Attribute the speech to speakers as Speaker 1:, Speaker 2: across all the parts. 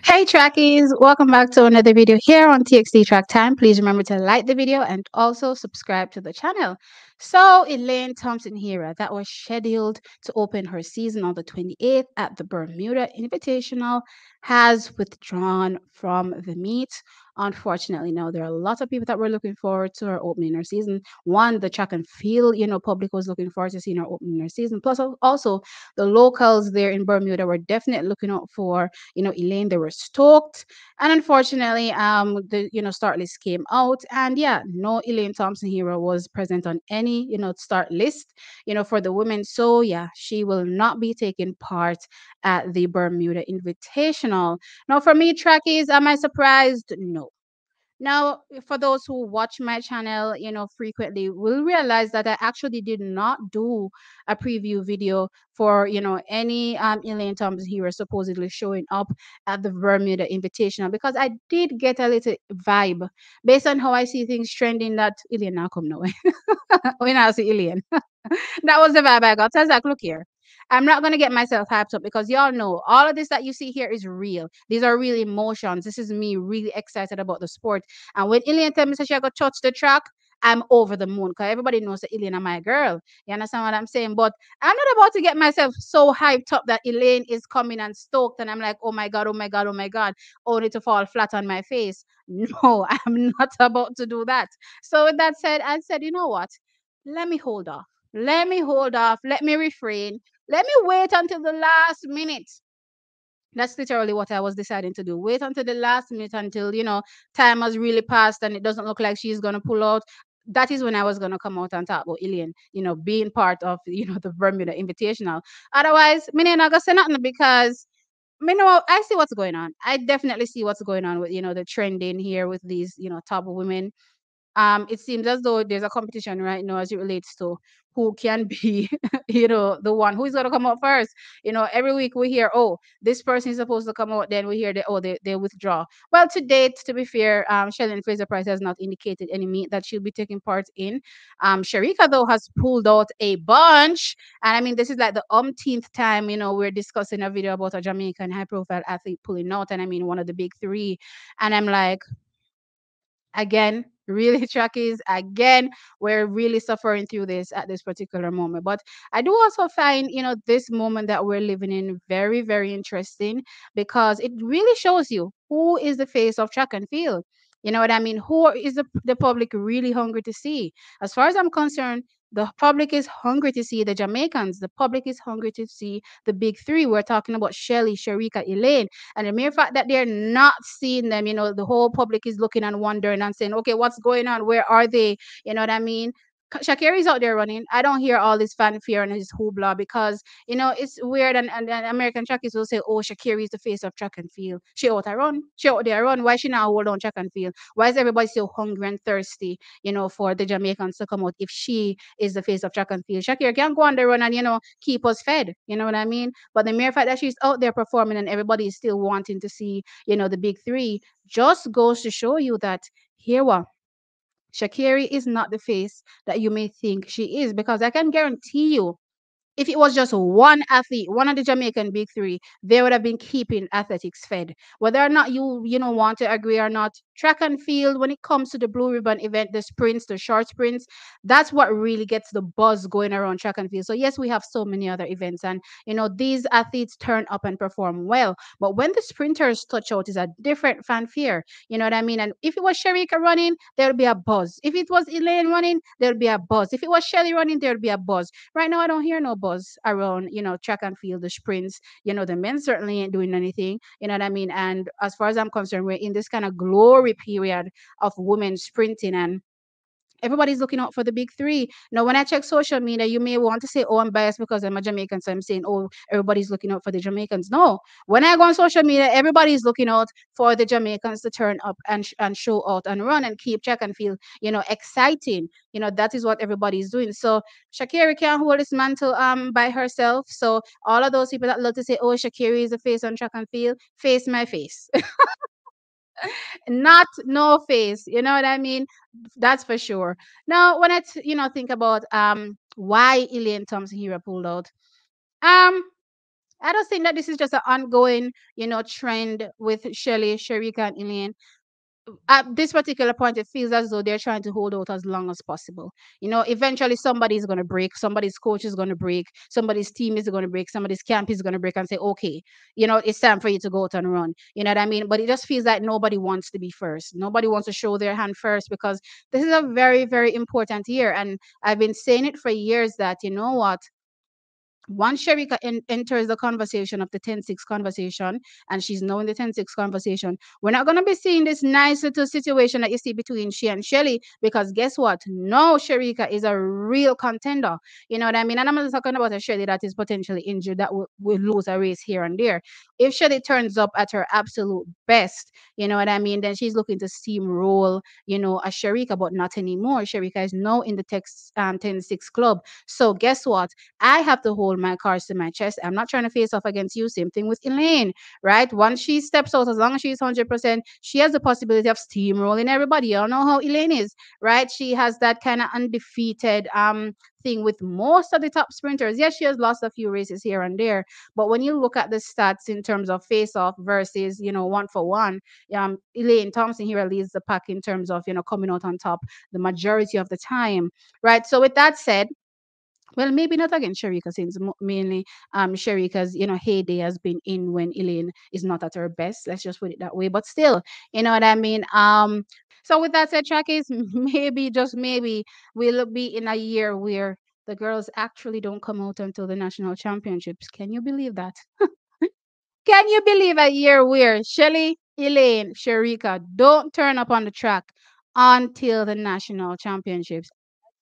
Speaker 1: Hey trackies, welcome back to another video here on TXT Track Time. Please remember to like the video and also subscribe to the channel. So Elaine Thompson Herah, that was scheduled to open her season on the 28th at the Bermuda Invitational, has withdrawn from the meet. Unfortunately, now there are a lot of people that were looking forward to her opening her season. One, the track and field, public was looking forward to seeing her opening her season. Plus, also the locals there in Bermuda were definitely looking out for Elaine. They were stoked, and unfortunately, the start list came out, and yeah, no Elaine Thompson Herah was present on any start list, for the women. So yeah, she will not be taking part at the Bermuda Invitational. Now, for me, trackies, am I surprised? No. Now, for those who watch my channel, frequently will realize that I actually did not do a preview video for, any Elaine Thompson Herah supposedly showing up at the Bermuda Invitational, because I did get a little vibe based on how I see things trending that Elaine now come now. When I see Elaine. That was the vibe I got. So I was like, look here. I'm not gonna get myself hyped up because y'all know all of this that you see here is real. These are real emotions. This is me really excited about the sport. And when Ilian tell me that she got touch the track, I'm over the moon because everybody knows that Elaine is my girl. You understand what I'm saying? But I'm not about to get myself so hyped up that Elaine is coming and stoked, and I'm like, oh my god, oh my god, oh my god, only to fall flat on my face. No, I'm not about to do that. So with that said, I said, you know what? Let me hold off. Let me hold off. Let me refrain. Let me wait until the last minute. That's literally what I was deciding to do. Wait until the last minute until, time has really passed and it doesn't look like she's going to pull out. That is when I was going to come out and talk about Ilian, being part of, the Bermuda Invitational. Otherwise, me not going to say nothing because I see what's going on. I definitely see what's going on with, the trending here with these, top women. It seems as though there's a competition right now as it relates to who can be, the one who is going to come out first. Every week we hear, oh, this person is supposed to come out, then we hear that, oh, they withdraw. Well, to date, to be fair, Shelly-Ann Fraser Price has not indicated any meet that she'll be taking part in. Sharika, though, has pulled out a bunch. And I mean, this is like the umpteenth time, we're discussing a video about a Jamaican high profile athlete pulling out. And I mean, one of the big three. And I'm like, again, really trackies, again, we're really suffering through this at this particular moment. But I do also find, this moment that we're living in very, very interesting, because it really shows you who is the face of track and field. You know what I mean? Who is the public really hungry to see? As far as I'm concerned, the public is hungry to see the Jamaicans. The public is hungry to see the big three. We're talking about Shelly, Sharika, Elaine. And the mere fact that they're not seeing them, the whole public is looking and wondering and saying, okay, what's going on? Where are they? You know what I mean? Shakiri's out there running. I don't hear all this fanfare and his hoopla because, it's weird. And American trackies will say, oh, Shakira is the face of track and field. She out there run. She out there run. Why she not hold on track and field? Why is everybody so hungry and thirsty, for the Jamaicans to come out if she is the face of track and field? Shakira can go on the run and, keep us fed. You know what I mean? But the mere fact that she's out there performing and everybody is still wanting to see, the big three, just goes to show you that here what Shakiri is not the face that you may think she is, because I can guarantee you, if it was just one athlete, one of the Jamaican big three, they would have been keeping athletics fed. Whether or not you want to agree or not, track and field, when it comes to the blue ribbon event, the sprints, the short sprints, that's what really gets the buzz going around track and field. So yes, we have so many other events, and these athletes turn up and perform well. But when the sprinters touch out, is a different fanfare. You know what I mean? And if it was Sharika running, there would be a buzz. If it was Elaine running, there would be a buzz. If it was Shelly running, there would be a buzz. Right now, I don't hear no buzz around, track and field, the sprints. The men certainly ain't doing anything. You know what I mean? And as far as I'm concerned, we're in this kind of glory period of women sprinting, and everybody's looking out for the big three. Now, when I check social media, you may want to say, oh, I'm biased because I'm a Jamaican, so I'm saying, oh, everybody's looking out for the Jamaicans. No, when I go on social media, everybody's looking out for the Jamaicans to turn up and show out and run and keep track and feel, exciting. That is what everybody's doing. So Shakira can't hold this mantle by herself. So all of those people that love to say, oh, Shakira is the face on track and field, face my face. Not no face, you know what I mean? That's for sure. Now, when think about why Elaine Thompson Herah pulled out, um I don't think that this is just an ongoing, trend with Shelly, Sharika, and Elaine. At this particular point, it feels as though they're trying to hold out as long as possible. Eventually somebody's going to break, somebody's coach is going to break, somebody's team is going to break, somebody's camp is going to break and say, okay, it's time for you to go out and run. You know what I mean? But it just feels like nobody wants to be first. Nobody wants to show their hand first because this is a very, very important year. And I've been saying it for years that, you know what? Once Sherika enters the conversation of the 10-6 conversation, and she's knowing the 10-6 conversation, we're not going to be seeing this nice little situation that you see between she and Shelly, because guess what? No, Sherika is a real contender. You know what I mean? And I'm not talking about a Shelly that is potentially injured that will lose a race here and there. If Shelly turns up at her absolute best, you know what I mean, then she's looking to steamroll, a Sherika, but not anymore. Sherika is now in the 10-6 club. So guess what? I have to hold my cards to my chest. I'm not trying to face off against you. Same thing with Elaine, right? Once she steps out, as long as she's 100%, she has the possibility of steamrolling everybody. You all know how Elaine is, right? She has that kind of undefeated thing with most of the top sprinters. Yes, she has lost a few races here and there, but when you look at the stats in terms of face off versus, one for one, Elaine Thompson here leads the pack in terms of, coming out on top the majority of the time, right? So with that said, well, maybe not against Sherika, since mainly Sherika's heyday has been in when Elaine is not at her best. Let's just put it that way. But still, you know what I mean. So with that said, Trackies, maybe just maybe we'll be in a year where the girls actually don't come out until the national championships. Can you believe that? Can you believe a year where Shelly, Elaine, Sherika don't turn up on the track until the national championships?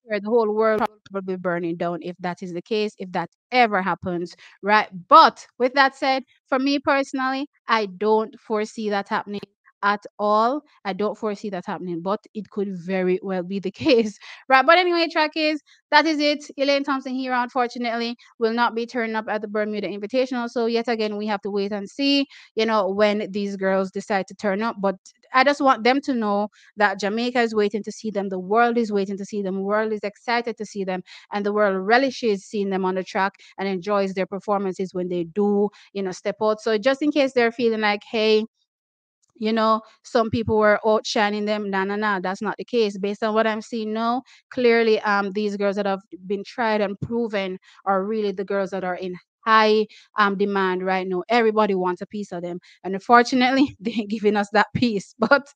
Speaker 1: Where the whole world will probably be burning down if that is the case, if that ever happens, right? But with that said, for me personally, I don't foresee that happening at all. I don't foresee that happening, but it could very well be the case, right? But anyway, track is that is it. Elaine Thompson here, unfortunately, will not be turning up at the Bermuda Invitational. So yet again, we have to wait and see, when these girls decide to turn up. But I just want them to know that Jamaica is waiting to see them. The world is waiting to see them. The world is excited to see them. And the world relishes seeing them on the track and enjoys their performances when they do, step out. So just in case they're feeling like, hey, some people were outshining them. No, no, no, that's not the case. Based on what I'm seeing now, clearly, these girls that have been tried and proven are really the girls that are in high demand right now. Everybody wants a piece of them, and unfortunately, they ain't giving us that piece. But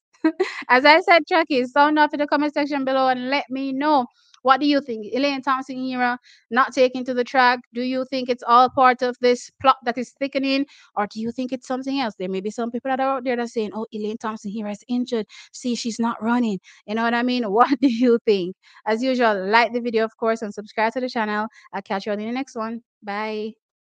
Speaker 1: as I said, Chucky, sound off in the comment section below and let me know. What do you think? Elaine Thompson Herah not taking to the track. Do you think it's all part of this plot that is thickening? Or do you think it's something else? There may be some people that are out there that are saying, oh, Elaine Thompson here is injured. See, she's not running. You know what I mean? What do you think? As usual, like the video, of course, and subscribe to the channel. I'll catch you on in the next one. Bye.